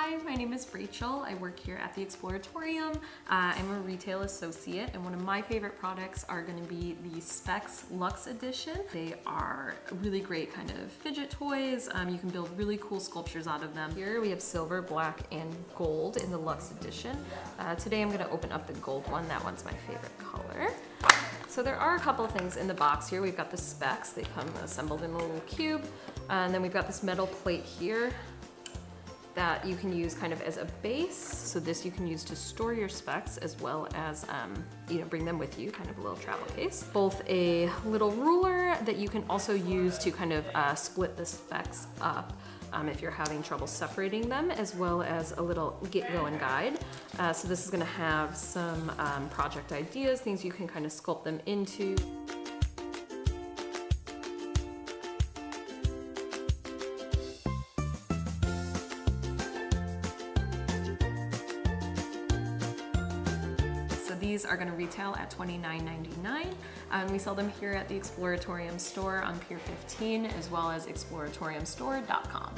Hi, my name is Rachel. I work here at the Exploratorium. I'm a retail associate, and one of my favorite products are going to be the Speks Luxe Edition. They are really great kind of fidget toys. You can build really cool sculptures out of them. Here we have silver, black, and gold in the Luxe Edition. Today I'm going to open up the gold one. That one's my favorite color. So there are a couple of things in the box here. We've got the specs. They come assembled in a little cube. And then we've got this metal plate here that you can use kind of as a base. So this you can use to store your specs as well as bring them with you, kind of a little travel case. Both a little ruler that you can also use to kind of split the specs up if you're having trouble separating them, as well as a little get-going guide. So this is gonna have some project ideas, things you can kind of sculpt them into. These are going to retail at $29.99, and we sell them here at the Exploratorium store on Pier 15, as well as exploratoriumstore.com.